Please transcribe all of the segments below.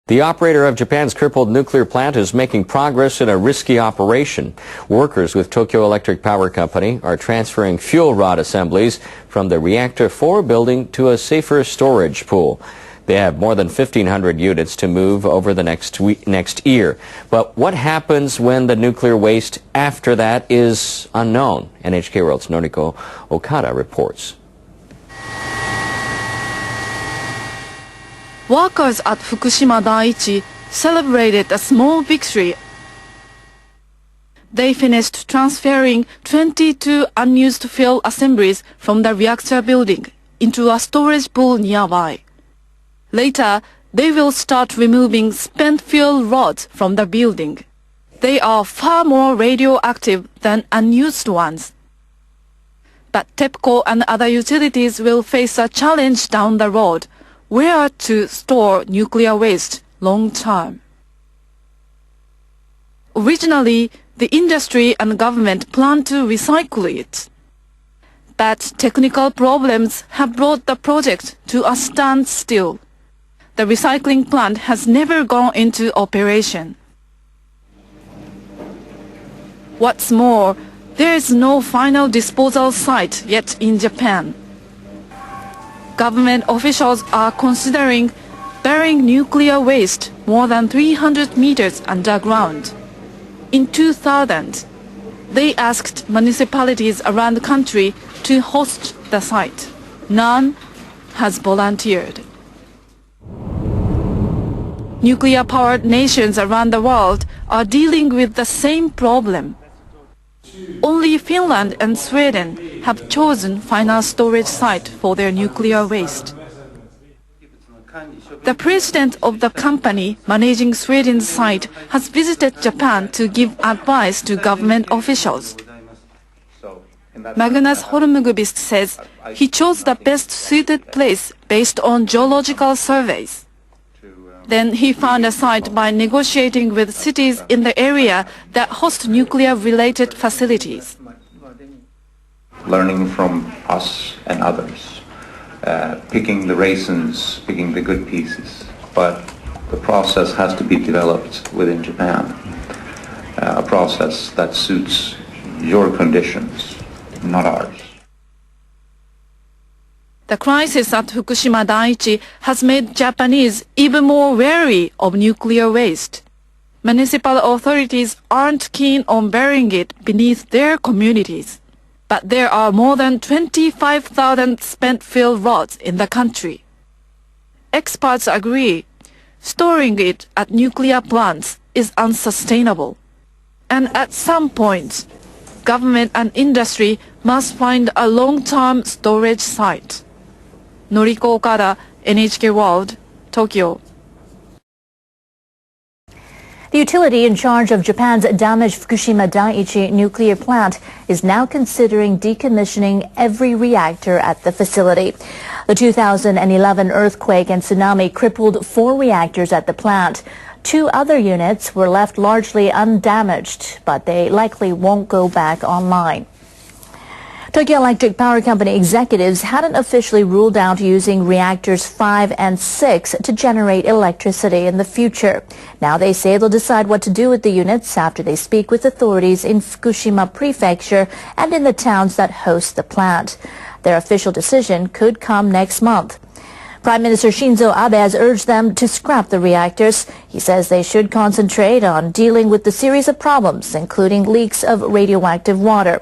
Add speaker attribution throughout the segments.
Speaker 1: The operator of Japan's crippled nuclear plant is making progress in a risky operation. Workers with Tokyo Electric Power Company are transferring fuel rod assemblies from the Reactor 4 building to a safer storage pool. They have more than 1,500 units to move over the next year. But what happens when the nuclear waste after that is unknown? NHK World's Noriko Okada reports.
Speaker 2: Workers at Fukushima Daiichi celebrated a small victory. They finished transferring 22 unused fuel assemblies from the reactor building into a storage pool nearby. Later, they will start removing spent fuel rods from the building. They are far more radioactive than unused ones. But TEPCO and other utilities will face a challenge down the road: where to store nuclear waste long term. Originally, the industry and government planned to recycle it. But technical problems have brought the project to a standstill. The recycling plant has never gone into operation. What's more, there is no final disposal site yet in Japan. Government officials are considering burying nuclear waste more than 300 meters underground. In 2000, they asked municipalities around the country to host the site. None has volunteered. Nuclear-powered nations around the world are dealing with the same problem. Only Finland and Sweden have chosen final storage site for their nuclear waste. The president of the company managing Sweden's site has visited Japan to give advice to government officials. Magnus Holmqvist says he chose the best suited place based on geological surveys. Then he found a site by negotiating with cities in the area that host nuclear-related facilities.
Speaker 3: Learning from us and others, picking the raisins, picking the good pieces. But the process has to be developed within Japan, a process that suits your conditions, not ours.
Speaker 2: The crisis at Fukushima Daiichi has made Japanese even more wary of nuclear waste. Municipal authorities aren't keen on burying it beneath their communities. But there are more than 25,000 spent fuel rods in the country. Experts agree storing it at nuclear plants is unsustainable. And at some point, government and industry must find a long-term storage site. Noriko Okada, NHK World, Tokyo.
Speaker 4: The utility in charge of Japan's damaged Fukushima Daiichi nuclear plant is now considering decommissioning every reactor at the facility. The 2011 earthquake and tsunami crippled 4 reactors at the plant. 2 other units were left largely undamaged, but they likely won't go back online. Tokyo Electric Power Company executives hadn't officially ruled out using reactors 5 and 6 to generate electricity in the future. Now they say they'll decide what to do with the units after they speak with authorities in Fukushima Prefecture and in the towns that host the plant. Their official decision could come next month. Prime Minister Shinzo Abe has urged them to scrap the reactors. He says they should concentrate on dealing with the series of problems, including leaks of radioactive water.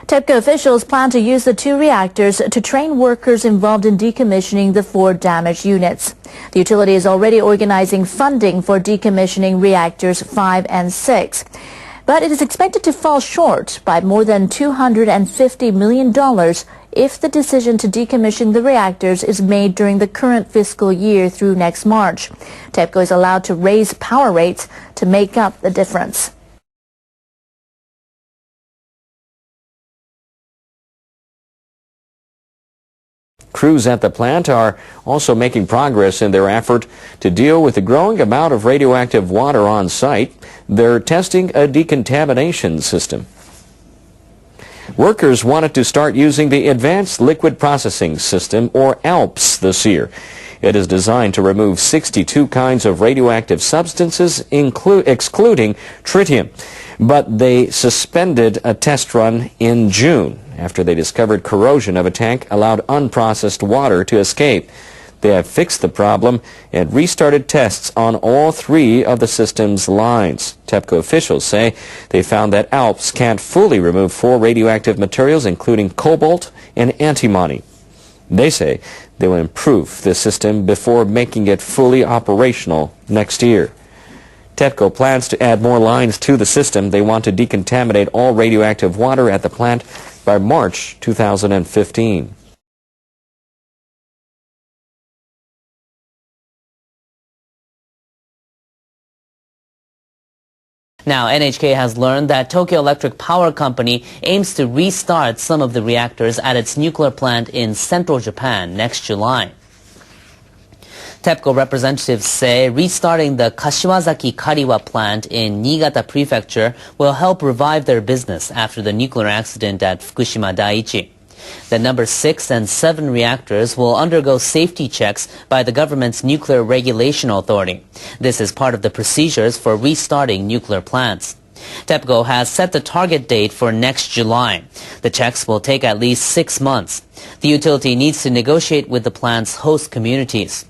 Speaker 4: TEPCO officials plan to use the 2 reactors to train workers involved in decommissioning the 4 damaged units. The utility is already organizing funding for decommissioning reactors 5 and 6. But it is expected to fall short by more than $250 million if the decision to decommission the reactors is made during the current fiscal year through next March. TEPCO is allowed to raise power rates to make up the difference.
Speaker 1: Crews at the plant are also making progress in their effort to deal with the growing amount of radioactive water on site. They're testing a decontamination system. Workers wanted to start using the Advanced Liquid Processing System, or ALPS, this year. It is designed to remove 62 kinds of radioactive substances, excluding tritium. But they suspended a test run in June after they discovered corrosion of a tank allowed unprocessed water to escape. They have fixed the problem and restarted tests on all 3 of the system's lines. TEPCO officials say they found that ALPS can't fully remove 4 radioactive materials, including cobalt and antimony. They say they will improve the system before making it fully operational next year. TEPCO plans to add more lines to the system. They want to decontaminate all radioactive water at the plant by March 2015.
Speaker 5: Now, NHK has learned that Tokyo Electric Power Company aims to restart some of the reactors at its nuclear plant in central Japan next July. TEPCO representatives say restarting the Kashiwazaki-Kariwa plant in Niigata Prefecture will help revive their business after the nuclear accident at Fukushima Daiichi. The number 6 and 7 reactors will undergo safety checks by the government's Nuclear Regulation Authority. This is part of the procedures for restarting nuclear plants. TEPCO has set the target date for next July. The checks will take at least 6 months. The utility needs to negotiate with the plant's host communities.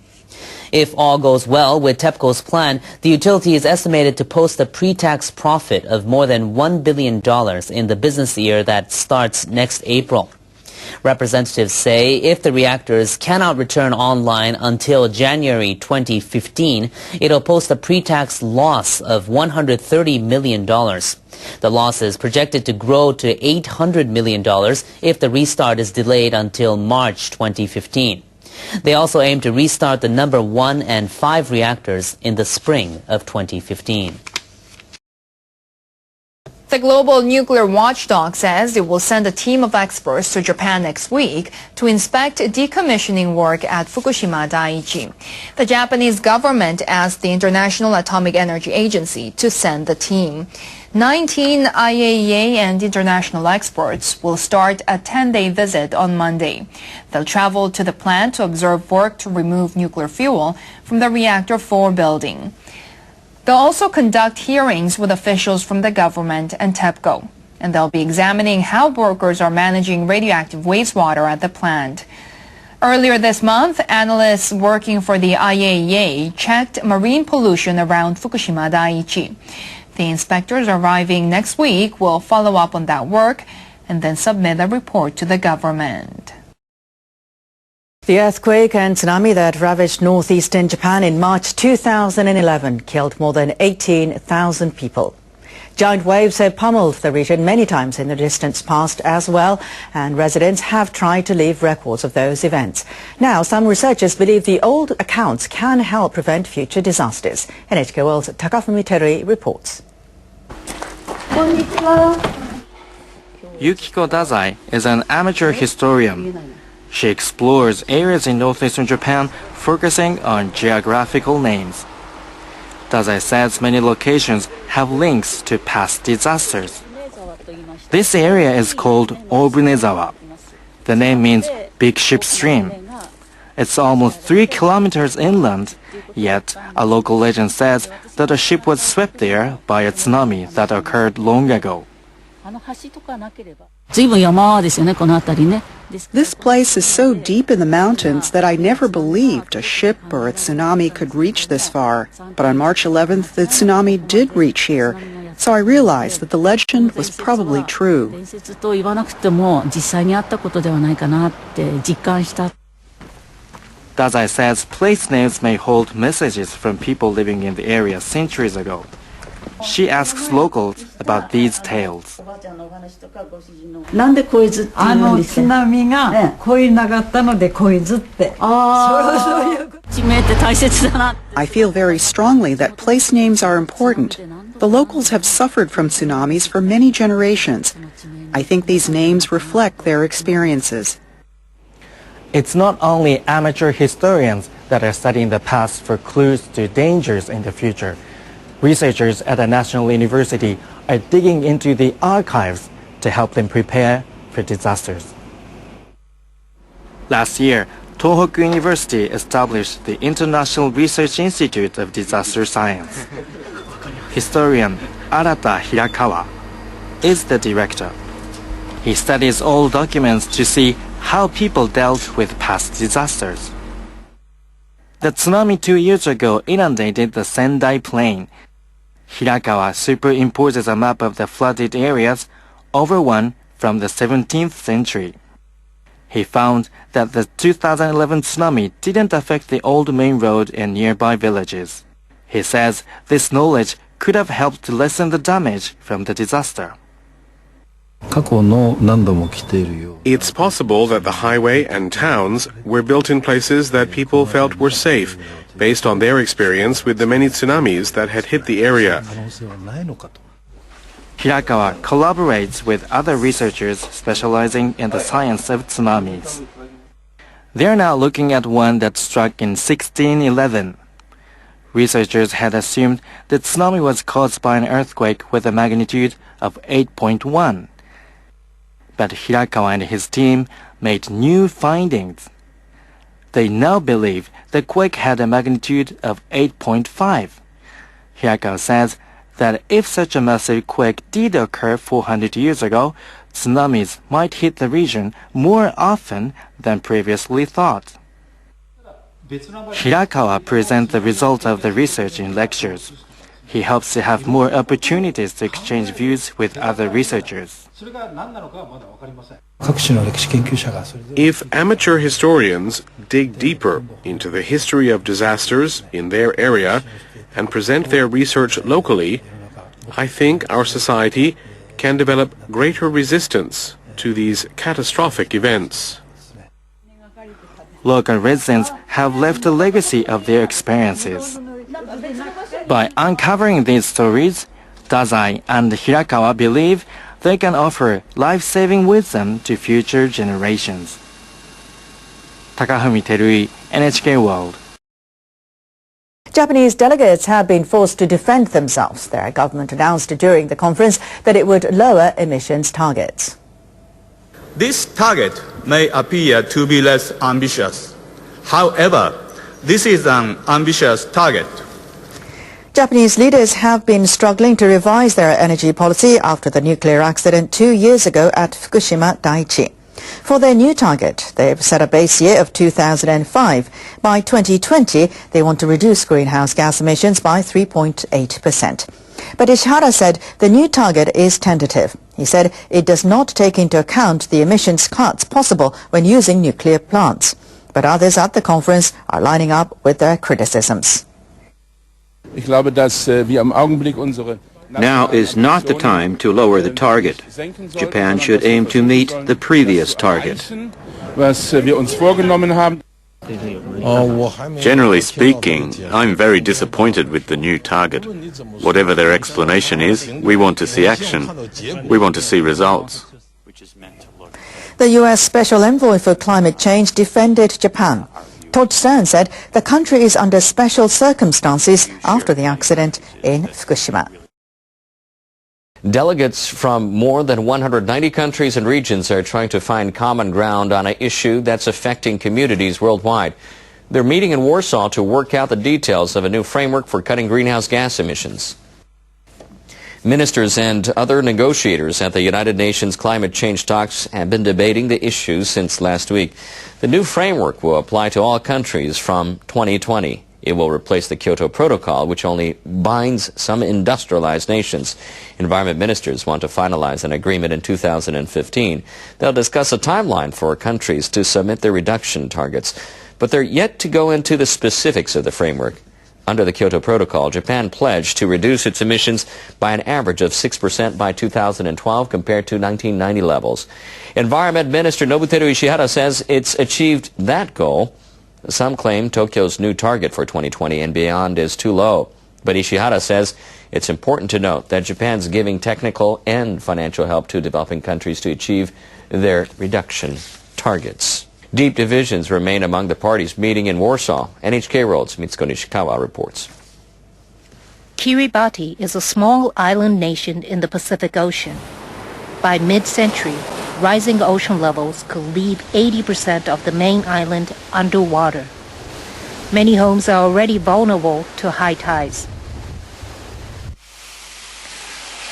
Speaker 5: If all goes well with TEPCO's plan, the utility is estimated to post a pre-tax profit of more than $1 billion in the business year that starts next April. Representatives say if the reactors cannot return online until January 2015, it'll post a pre-tax loss of $130 million. The loss is projected to grow to $800 million if the restart is delayed until March 2015. They also aim to restart the number 1 and 5 reactors in the spring of 2015.
Speaker 6: The global nuclear watchdog says it will send a team of experts to Japan next week to inspect decommissioning work at Fukushima Daiichi. The Japanese government asked the International Atomic Energy Agency to send the team. 19 IAEA and international experts will start a 10-day visit on Monday. They'll travel to the plant to observe work to remove nuclear fuel from the Reactor 4 building. They'll also conduct hearings with officials from the government and TEPCO, and they'll be examining how workers are managing radioactive wastewater at the plant. Earlier this month, analysts working for the IAEA checked marine pollution around Fukushima Daiichi. The inspectors arriving next week will follow up on that work and then submit a report to the government.
Speaker 7: The earthquake and tsunami that ravaged northeastern Japan in March 2011 killed more than 18,000 people. Giant waves have pummeled the region many times in the distant past as well, and residents have tried to leave records of those events. Now, some researchers believe the old accounts can help prevent future disasters. NHK World's Takafumi Terui reports.
Speaker 8: Yukiko Dazai is an amateur historian. She explores areas in northeastern Japan, focusing on geographical names. Dazai says many locations have links to past disasters. This area is called Obunezawa. The name means big ship stream. It's almost 3 kilometers inland, yet a local legend says that a ship was swept there by a tsunami that occurred long ago.
Speaker 9: This place is so deep in the mountains that I never believed a ship or a tsunami could reach this far. But on March 11th, the tsunami did reach here, so I realized that the legend was probably true.
Speaker 8: Dazai says place names may hold messages from people living in the area centuries ago. She asks locals about these tales.
Speaker 9: I feel very strongly that place names are important. The locals have suffered from tsunamis for many generations. I think these names reflect their experiences.
Speaker 8: It's not only amateur historians that are studying the past for clues to dangers in the future. Researchers at a national university are digging into the archives to help them prepare for disasters. Last year, Tohoku University established the International Research Institute of Disaster Science. Historian Arata Hirakawa is the director. He studies all documents to see how people dealt with past disasters. The tsunami 2 years ago inundated the Sendai Plain. Hirakawa superimposes a map of the flooded areas over one from the 17th century. He found that the 2011 tsunami didn't affect the old main road and nearby villages. He says this knowledge could have helped to lessen the damage from the disaster.
Speaker 10: It's possible that the highway and towns were built in places that people felt were safe, based on their experience with the many tsunamis that had hit the area.
Speaker 8: Hirakawa collaborates with other researchers specializing in the science of tsunamis. They are now looking at one that struck in 1611. Researchers had assumed the tsunami was caused by an earthquake with a magnitude of 8.1. But Hirakawa and his team made new findings. They now believe the quake had a magnitude of 8.5. Hirakawa says that if such a massive quake did occur 400 years ago, tsunamis might hit the region more often than previously thought. Hirakawa presents the result of the research in lectures. He hopes to have more opportunities to exchange views with other researchers.
Speaker 10: If amateur historians dig deeper into the history of disasters in their area and present their research locally, I think our society can develop greater resistance to these catastrophic events.
Speaker 8: Local residents have left a legacy of their experiences. By uncovering these stories, Dazai and Hirakawa believe they can offer life-saving wisdom to future generations. Takafumi Terui, NHK World.
Speaker 7: Japanese delegates have been forced to defend themselves. Their government announced during the conference that it would lower emissions targets.
Speaker 11: This target may appear to be less ambitious. However, this is an ambitious target.
Speaker 7: Japanese leaders have been struggling to revise their energy policy after the nuclear accident 2 years ago at Fukushima Daiichi. For their new target, they've set a base year of 2005. By 2020, they want to reduce greenhouse gas emissions by 3.8%. But Ishihara said the new target is tentative. He said it does not take into account the emissions cuts possible when using nuclear plants. But others at the conference are lining up with their criticisms.
Speaker 12: Now is not the time to lower the target. Japan should aim to meet the previous target.
Speaker 13: Generally speaking, I'm very disappointed with the new target. Whatever their explanation is, we want to see action. We want to see results.
Speaker 7: The U.S. Special Envoy for Climate Change defended Japan. Todd Stern said the country is under special circumstances after the accident in Fukushima.
Speaker 1: Delegates from more than 190 countries and regions are trying to find common ground on an issue that's affecting communities worldwide. They're meeting in Warsaw to work out the details of a new framework for cutting greenhouse gas emissions. Ministers and other negotiators at the United Nations climate change talks have been debating the issue since last week. The new framework will apply to all countries from 2020. It will replace the Kyoto Protocol, which only binds some industrialized nations. Environment ministers want to finalize an agreement in 2015. They'll discuss a timeline for countries to submit their reduction targets, but they're yet to go into the specifics of the framework. Under the Kyoto Protocol, Japan pledged to reduce its emissions by an average of 6% by 2012 compared to 1990 levels. Environment Minister Nobuteru Ishihara says it's achieved that goal. Some claim Tokyo's new target for 2020 and beyond is too low. But Ishihara says it's important to note that Japan's giving technical and financial help to developing countries to achieve their reduction targets. Deep divisions remain among the parties meeting in Warsaw. NHK World's Mitsuko Nishikawa reports.
Speaker 14: Kiribati is a small island nation in the Pacific Ocean. By mid-century, rising ocean levels could leave 80% of the main island underwater. Many homes are already vulnerable to high tides.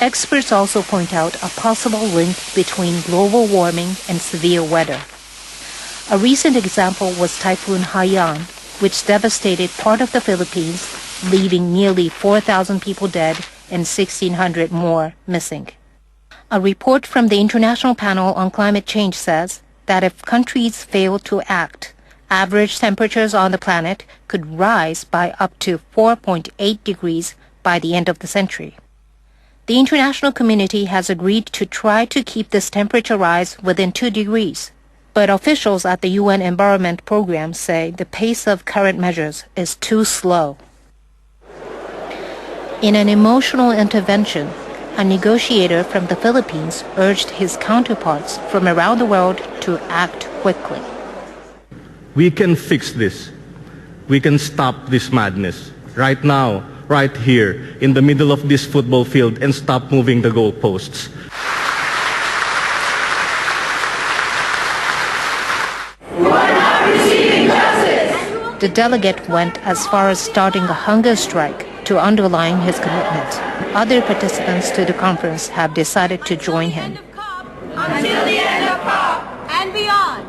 Speaker 14: Experts also point out a possible link between global warming and severe weather. A recent example was Typhoon Haiyan, which devastated part of the Philippines, leaving nearly 4,000 people dead and 1,600 more missing. A report from the International Panel on Climate Change says that if countries fail to act, average temperatures on the planet could rise by up to 4.8 degrees by the end of the century. The international community has agreed to try to keep this temperature rise within 2 degrees. But officials at the UN Environment Program say the pace of current measures is too slow. In an emotional intervention, a negotiator from the Philippines urged his counterparts from around the world to act quickly.
Speaker 15: We can fix this. We can stop this madness right now, right here, in the middle of this football field, and stop moving the goalposts.
Speaker 14: The delegate went as far as starting a hunger strike to underline his commitment. Other participants to the conference have decided to join him.
Speaker 16: Until the end of COP and beyond.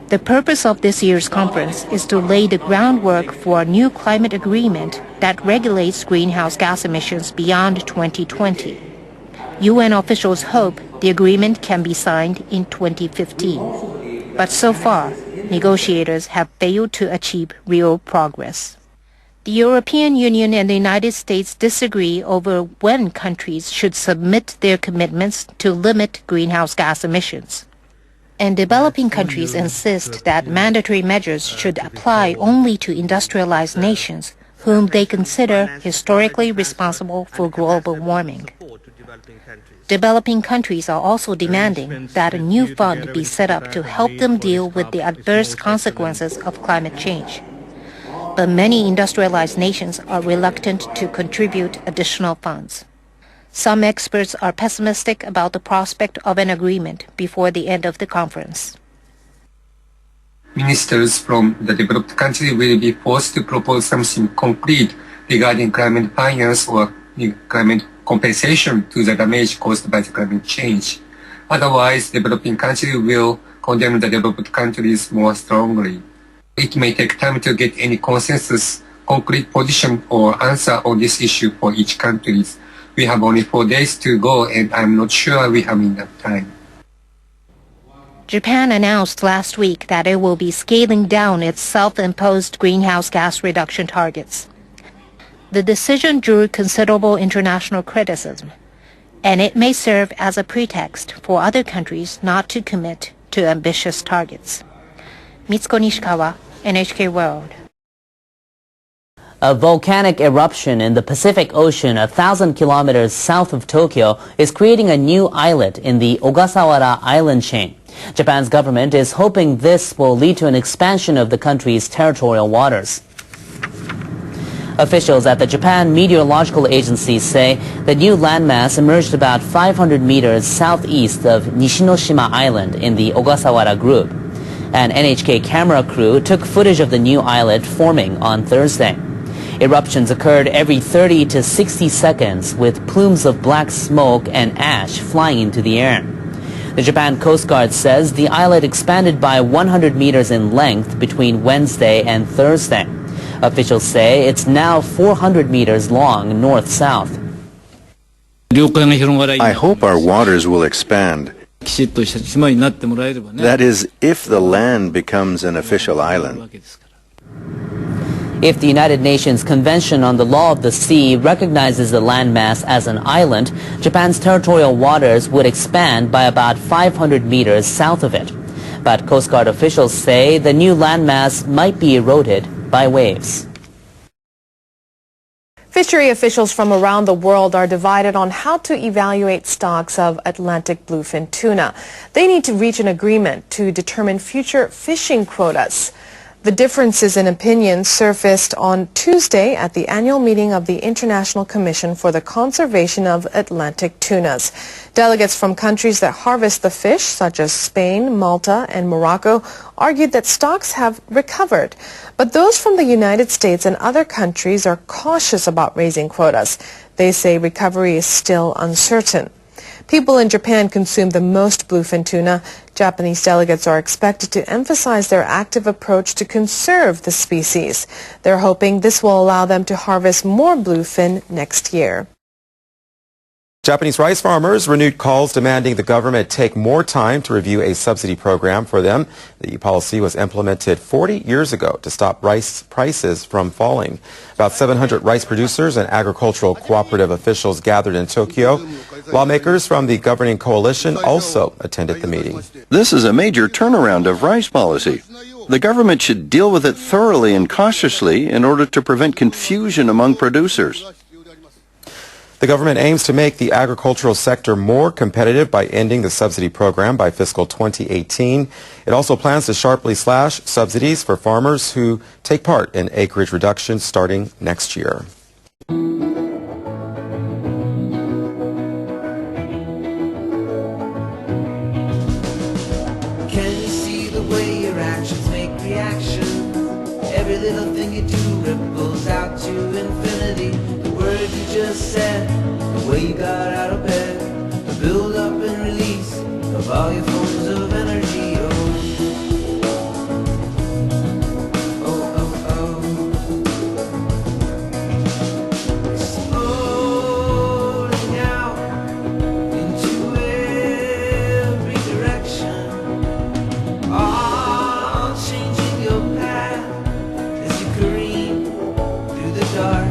Speaker 14: The purpose of this year's conference is to lay the groundwork for a new climate agreement that regulates greenhouse gas emissions beyond 2020. UN officials hope the agreement can be signed in 2015. But so far, negotiators have failed to achieve real progress. The European Union and the United States disagree over when countries should submit their commitments to limit greenhouse gas emissions. And developing countries insist that mandatory measures should apply only to industrialized nations, whom they consider historically responsible for global warming. Developing countries are also demanding that a new fund be set up to help them deal with the adverse consequences of climate change. But many industrialized nations are reluctant to contribute additional funds. Some experts are pessimistic about the prospect of an agreement before the end of the conference.
Speaker 17: Ministers from the developed countries will be forced to propose something concrete regarding climate finance or climate compensation to the damage caused by the climate change. Otherwise, developing countries will condemn the developed countries more strongly. It may take time to get any consensus, concrete position or answer on this issue for each country. We have only 4 days to go, and I'm not sure we have enough time.
Speaker 14: Japan announced last week that it will be scaling down its self-imposed greenhouse gas reduction targets. The decision drew considerable international criticism, and it may serve as a pretext for other countries not to commit to ambitious targets. Mitsuko Nishikawa, NHK World.
Speaker 5: A volcanic eruption in the Pacific Ocean 1,000 kilometers south of Tokyo is creating a new islet in the Ogasawara island chain. Japan's government is hoping this will lead to an expansion of the country's territorial waters. Officials at the Japan Meteorological Agency say the new landmass emerged about 500 meters southeast of Nishinoshima Island in the Ogasawara group. An NHK camera crew took footage of the new islet forming on Thursday. Eruptions occurred every 30 to 60 seconds with plumes of black smoke and ash flying into the air. The Japan Coast Guard says the islet expanded by 100 meters in length between Wednesday and Thursday. Officials say it's now 400 meters long north-south.
Speaker 18: I hope our waters will expand. That is, if the land becomes an official island.
Speaker 5: If the United Nations Convention on the Law of the Sea recognizes the landmass as an island, Japan's territorial waters would expand by about 500 meters south of it. But Coast Guard officials say the new landmass might be eroded by waves.
Speaker 19: Fishery officials from around the world are divided on how to evaluate stocks of Atlantic bluefin tuna. They need to reach an agreement to determine future fishing quotas. The differences in opinion surfaced on Tuesday at the annual meeting of the International Commission for the Conservation of Atlantic Tunas. Delegates from countries that harvest the fish, such as Spain, Malta, and Morocco, argued that stocks have recovered. But those from the United States and other countries are cautious about raising quotas. They say recovery is still uncertain. People in Japan consume the most bluefin tuna. Japanese delegates are expected to emphasize their active approach to conserve the species. They're hoping this will allow them to harvest more bluefin next year.
Speaker 20: Japanese rice farmers renewed calls demanding the government take more time to review a subsidy program for them. The policy was implemented 40 years ago to stop rice prices from falling. About 700 rice producers and agricultural cooperative officials gathered in Tokyo. Lawmakers from the governing coalition also attended the meeting.
Speaker 12: This is a major turnaround of rice policy. The government should deal with it thoroughly and cautiously in order to prevent confusion among producers.
Speaker 20: The government aims to make the agricultural sector more competitive by ending the subsidy program by fiscal 2018. It also plans to sharply slash subsidies for farmers who take part in acreage reductions starting next year.
Speaker 21: Can you see the way your actions make reaction? Every little thing you do ripples out to infinity. The word you just said, the way you got out of bed, the build up and release of all your forms of energy. Exploding out into every direction, all changing your path as you careen through the dark.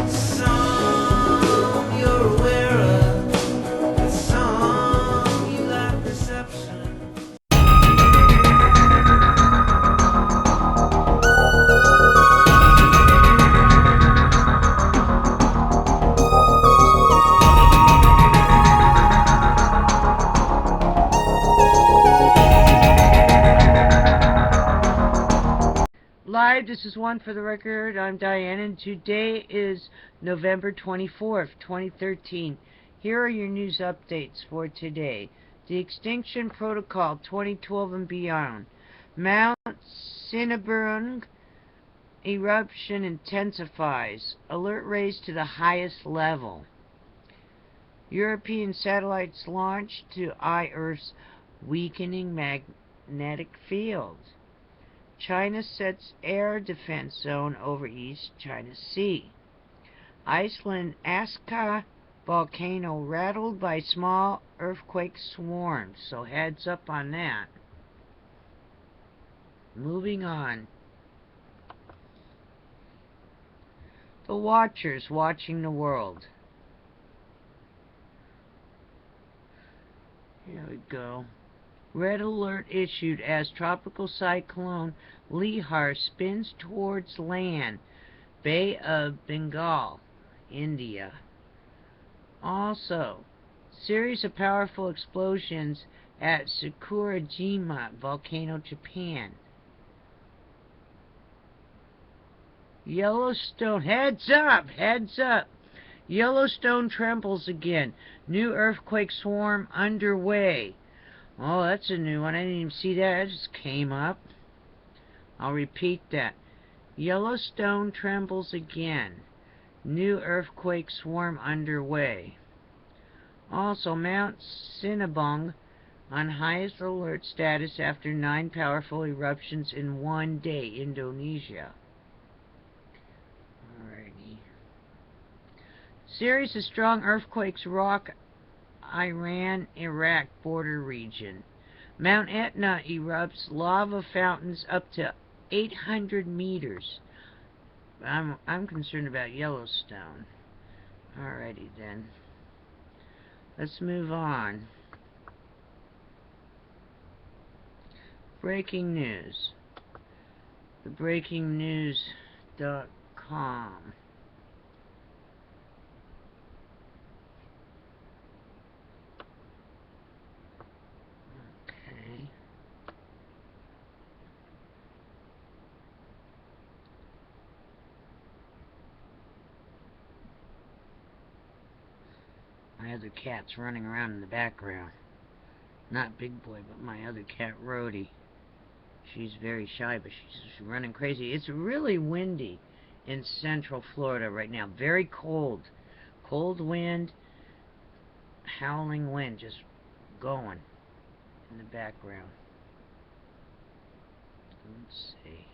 Speaker 21: Some you're aware of, but some you lack perception.
Speaker 22: Live, this is One for the Record. I'm Diane, and today is November 24th, 2013. Here are your news updates for today. The Extinction Protocol 2012 and beyond. Mount Sinabung eruption intensifies. Alert raised to the highest level. European satellites launched to eye Earth's weakening magnetic field. China sets air defense zone over East China Sea. Iceland Aska volcano rattled by small earthquake swarms, so heads up on that. Moving on. The Watchers watching the world. Here we go. Red alert issued as tropical cyclone Lihar spins towards land, Bay of Bengal, India. Also, series of powerful explosions at Sakurajima volcano, Japan. Yellowstone, heads up, heads up. Yellowstone trembles again. New earthquake swarm underway. Oh, that's a new one. I didn't even see that. It just came up. I'll repeat that. Yellowstone trembles again. New earthquake swarm underway. Also, Mount Sinabung on highest alert status after 9 powerful eruptions in one day. Indonesia. Alrighty. Series of strong earthquakes rock Iran-Iraq border region. Mount Etna erupts, lava fountains up to 800 meters. I'm concerned about Yellowstone. Alrighty then. Let's move on. Breaking news. TheBreakingNews.com. My other cat's running around in the background. Not Big Boy, but my other cat, Rhodey. She's very shy, but she's running crazy. It's really windy in central Florida right now. Very cold. Cold wind, howling wind just going in the background. Let's see.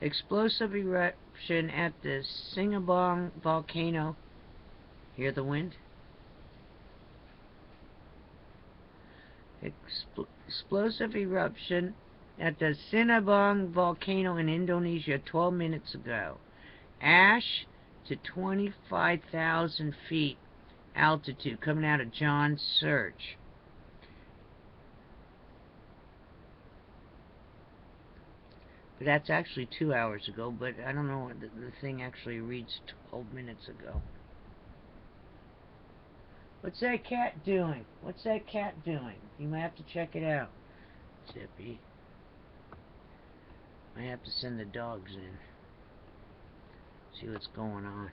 Speaker 22: Explosive eruption at the Singabong volcano. Hear the wind? Explosive eruption at the Sinabung volcano in Indonesia 12 minutes ago. Ash to 25,000 feet altitude coming out of John Search. But that's actually 2 hours ago, but I don't know, the thing actually reads 12 minutes ago. What's that cat doing? What's that cat doing? You might have to check it out. Zippy. I have to send the dogs in. See what's going on.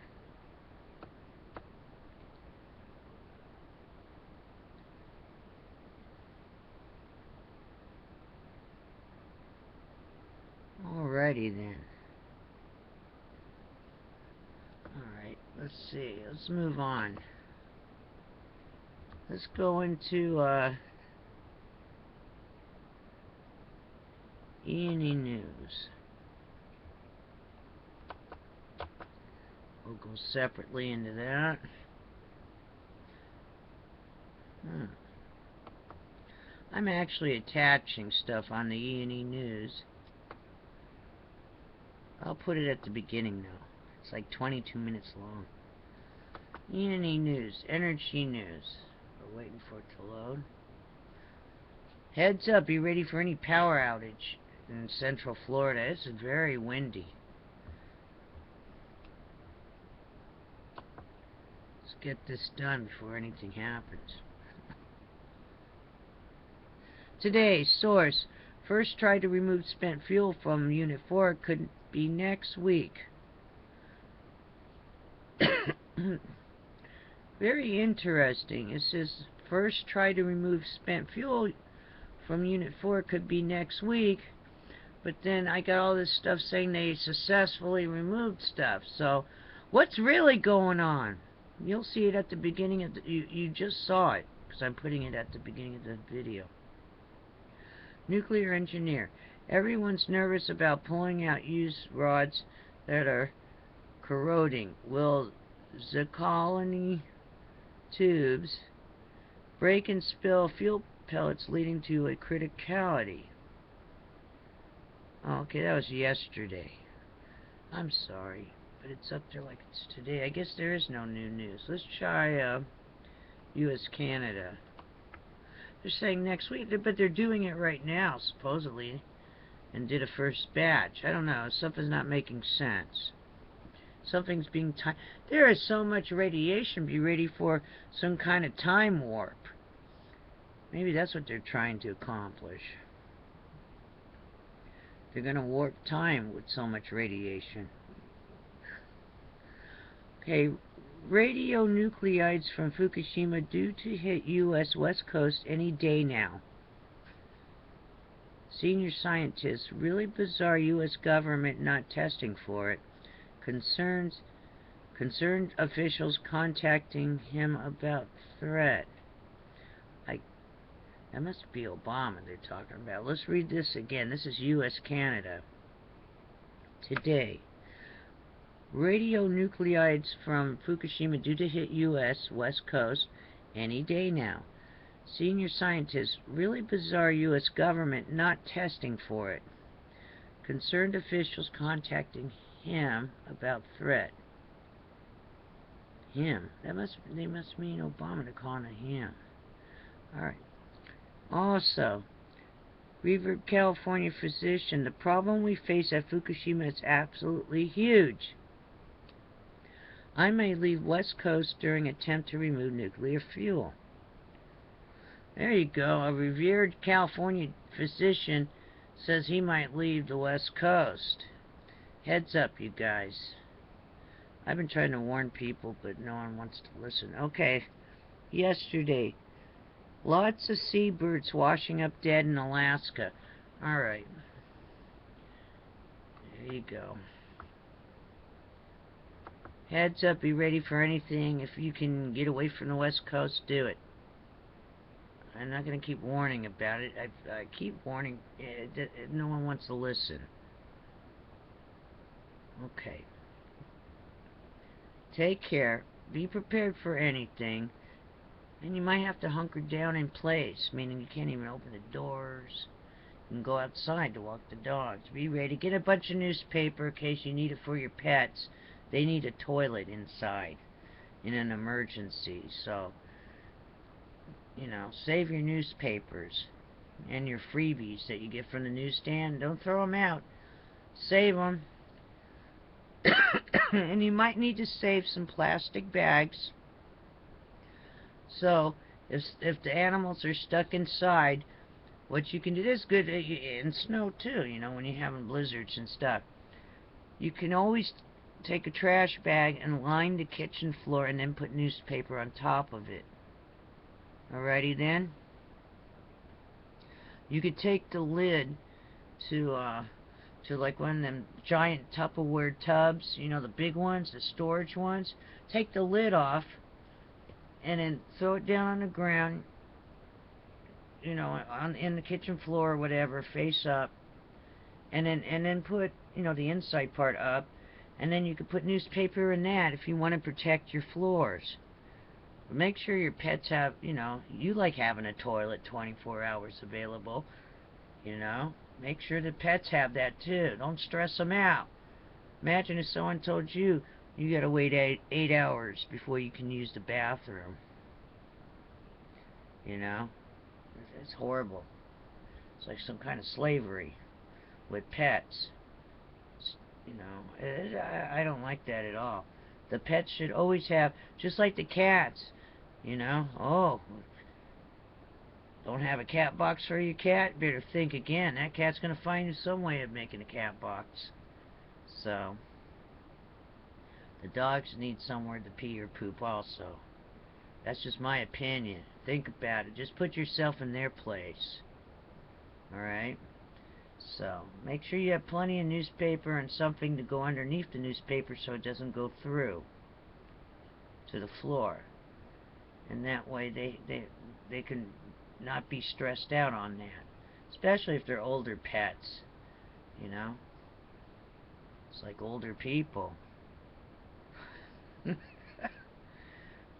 Speaker 22: Alrighty then. Alright, let's see. Let's move on. Let's go into E&E News. We'll go separately into that. I'm actually attaching stuff on the E&E News. I'll put it at the beginning now. It's like 22 minutes long. E&E News, Energy News. We're waiting for it to load. Heads up, be ready for any power outage in central Florida. It's very windy. Let's get this done before anything happens. Today, source. First try to remove spent fuel from Unit 4 could be next week. Very interesting. It says first try to remove spent fuel from Unit 4 could be next week. But then I got all this stuff saying they successfully removed stuff. So what's really going on? You'll see it at the beginning of the... You just saw it, because I'm putting it at the beginning of the video. Nuclear engineer. Everyone's nervous about pulling out used rods that are corroding. Will the colony tubes break and spill fuel pellets leading to a criticality? Oh, okay, that was yesterday. I'm sorry, but it's up there like it's today. I guess there is no new news. Let's try U.S. Canada. They're saying next week, but they're doing it right now, supposedly, and did a first batch. I don't know. Something's not making sense. Something's being timed. There is so much radiation. Be ready for some kind of time warp. Maybe that's what they're trying to accomplish. They're going to warp time with so much radiation. Okay, radionuclides from Fukushima due to hit U.S. West Coast any day now. Senior scientists, really bizarre U.S. government not testing for it. Concerned officials contacting him about threat. That must be Obama they're talking about. Let's read this again. This is U.S. Canada. Today. Radionuclides from Fukushima due to hit U.S. West Coast any day now. Senior scientists, really bizarre U.S. government not testing for it. Concerned officials contacting him about threat. Him. They must mean Obama. They're calling it him. Alright. Also, Revered California physician, the problem we face at Fukushima is absolutely huge. I may leave West Coast during attempt to remove nuclear fuel. There you go. A revered California physician says he might leave the West Coast. Heads up, you guys. I've been trying to warn people, but no one wants to listen. Okay, yesterday, lots of seabirds washing up dead in Alaska. Alright. There you go. Heads up, be ready for anything. If you can get away from the West Coast, do it. I'm not going to keep warning about it. I keep warning. No one wants to listen. Okay. Take care. Be prepared for anything. And you might have to hunker down in place, meaning you can't even open the doors. You can go outside to walk the dogs. Be ready. Get a bunch of newspaper in case you need it for your pets. They need a toilet inside in an emergency. So, you know, save your newspapers and your freebies that you get from the newsstand. Don't throw them out. Save them. And you might need to save some plastic bags. So, if the animals are stuck inside, what you can do, this is good in snow too, you know, when you're having blizzards and stuff. You can always take a trash bag and line the kitchen floor and then put newspaper on top of it. Alrighty then? You could take the lid to like one of them giant Tupperware tubs, you know, the big ones, the storage ones. Take the lid off and then throw it down on the ground, you know, in the kitchen floor or whatever, face up, and then put, you know, the inside part up, and then you could put newspaper in that if you want to protect your floors. But make sure your pets have, you know, you like having a toilet 24 hours available, you know. Make sure the pets have that too. Don't stress them out. Imagine if someone told you you gotta wait 8 hours before you can use the bathroom. You know? It's horrible. It's like some kind of slavery with pets. You know, I don't like that at all. The pets should always have, just like the cats, you know. Oh, don't have a cat box for your cat? Better think again. That cat's going to find you some way of making a cat box. So, the dogs need somewhere to pee or poop also. That's just my opinion. Think about it. Just put yourself in their place. Alright? So, make sure you have plenty of newspaper and something to go underneath the newspaper so it doesn't go through to the floor. And that way they can not be stressed out on that. Especially if they're older pets. You know? It's like older people.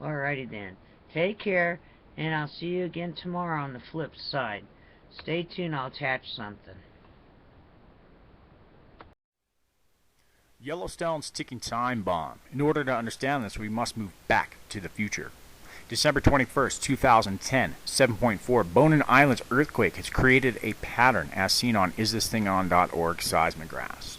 Speaker 22: Alrighty then. Take care, and I'll see you again tomorrow on the flip side. Stay tuned, I'll attach something.
Speaker 2: Yellowstone's ticking time bomb. In order to understand this, we must move back to the future. December 21st, 2010, 7.4 Bonin Island's earthquake has created a pattern as seen on isthisthingon.org seismographs.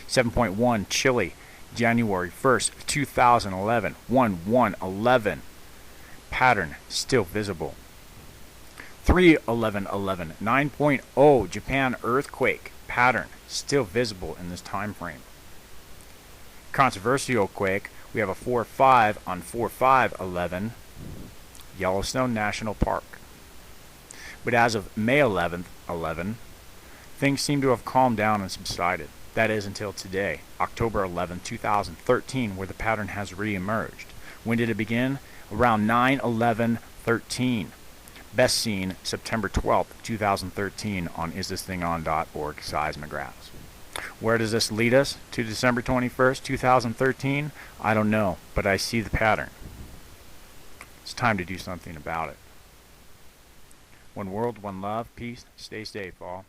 Speaker 2: 7.1 Chile, January 1st, 2011, 1/1/11. Pattern still visible. 3/11/11, 9.0 Japan earthquake. Pattern still visible in this time frame. Controversial quake, we have a 4.5 on 4/5/11, Yellowstone National Park. But as of May 11th, 11, things seem to have calmed down and subsided. That is until today, October 11, 2013, where the pattern has re-emerged. When did it begin? Around 9/11/13. Best seen September 12th, 2013 on isthisthingon.org seismographs. Where does this lead us to December 21st, 2013? I don't know, but I see the pattern. It's time to do something about it. One world, one love, peace, stay safe all.